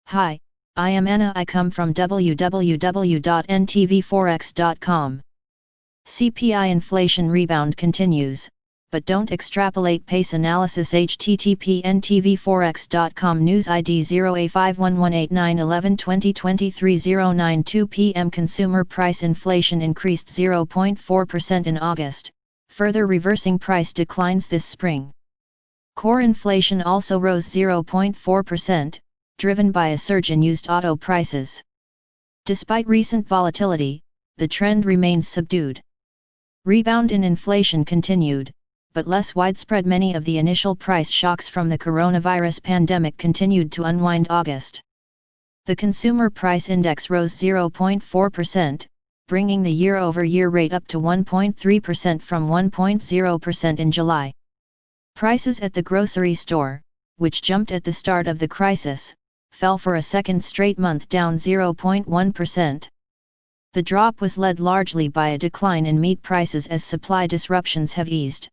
Hi, I am Anna. I come from www.ntvforex.com. CPI inflation rebound continues, but don't extrapolate pace analysis. http ntvforex.com news ID 0A511891112023 092 p.m. Consumer price inflation increased 0.4% in August, further reversing price declines this spring. Core inflation also rose 0.4%, driven by a surge in used auto prices. Despite recent volatility, the trend remains subdued. Rebound in inflation continued, but less widespread. Many of the initial price shocks from the coronavirus pandemic continued to unwind August. The consumer price index rose 0.4%, bringing the year-over-year rate up to 1.3% from 1.0% in July. Prices at the grocery store, which jumped at the start of the crisis, fell for a second straight month, down 0.1%. The drop was led largely by a decline in meat prices as supply disruptions have eased.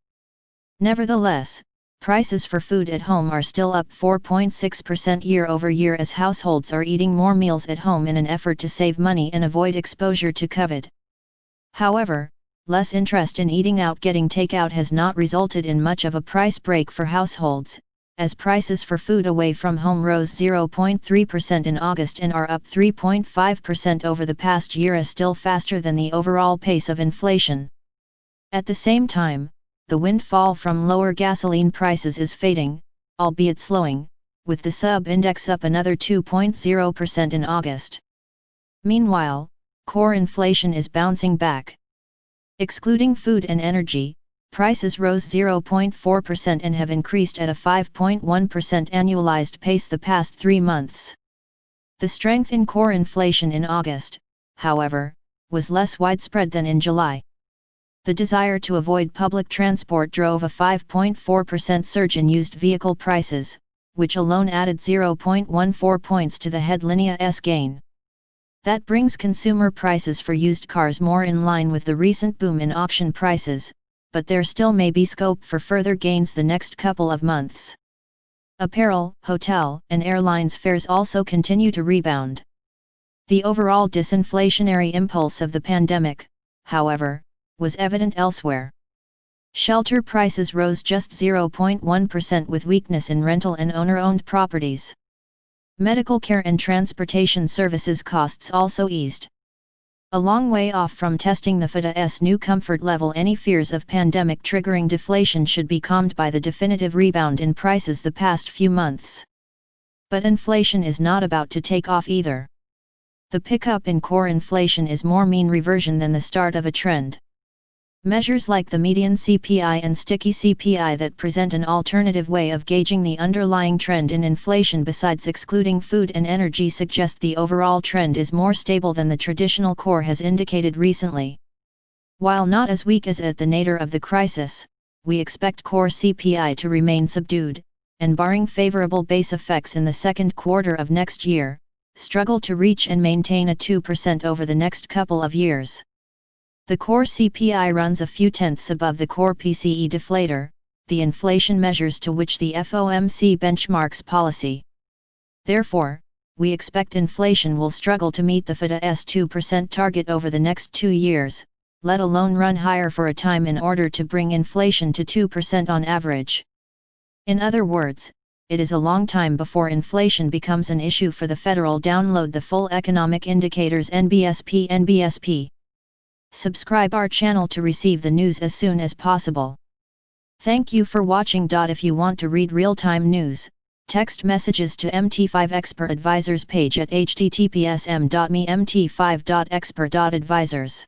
Nevertheless, prices for food at home are still up 4.6% year-over-year as households are eating more meals at home in an effort to save money and avoid exposure to COVID. However, less interest in eating out. Getting takeout has not resulted in much of a price break for households, as prices for food away from home rose 0.3% in August and are up 3.5% over the past year, is still faster than the overall pace of inflation. At the same time, the windfall from lower gasoline prices is fading, albeit slowing, with the sub-index up another 2.0% in August. Meanwhile, core inflation is bouncing back. Excluding food and energy, prices rose 0.4% and have increased at a 5.1% annualized pace the past 3 months. The strength in core inflation in August, however, was less widespread than in July. The desire to avoid public transport drove a 5.4% surge in used vehicle prices, which alone added 0.14 points to the headlinea's gain. That brings consumer prices for used cars more in line with the recent boom in auction prices, but there still may be scope for further gains the next couple of months. Apparel, hotel, and airlines fares also continue to rebound. The overall disinflationary impulse of the pandemic, however, was evident elsewhere. Shelter prices rose just 0.1% with weakness in rental and owner-owned properties. Medical care and transportation services costs also eased. A long way off from testing the FED's new comfort level, any fears of pandemic triggering deflation should be calmed by the definitive rebound in prices the past few months. But inflation is not about to take off either. The pickup in core inflation is more mean reversion than the start of a trend. Measures like the median CPI and sticky CPI that present an alternative way of gauging the underlying trend in inflation besides excluding food and energy suggest the overall trend is more stable than the traditional core has indicated recently. While not as weak as at the nadir of the crisis, we expect core CPI to remain subdued, and barring favorable base effects in the second quarter of next year, struggle to reach and maintain a 2% over the next couple of years. The core CPI runs a few tenths above the core PCE deflator, the inflation measures to which the FOMC benchmarks policy. Therefore, we expect inflation will struggle to meet the Fed's 2% target over the next 2 years, let alone run higher for a time in order to bring inflation to 2% on average. In other words, it is a long time before inflation becomes an issue for the Federal. Download the full economic indicators NBSP. Subscribe our channel to receive the news as soon as possible. Thank you for watching. If you want to read real-time news, text messages to MT5 Expert Advisors page at https://mt5.expert.advisors.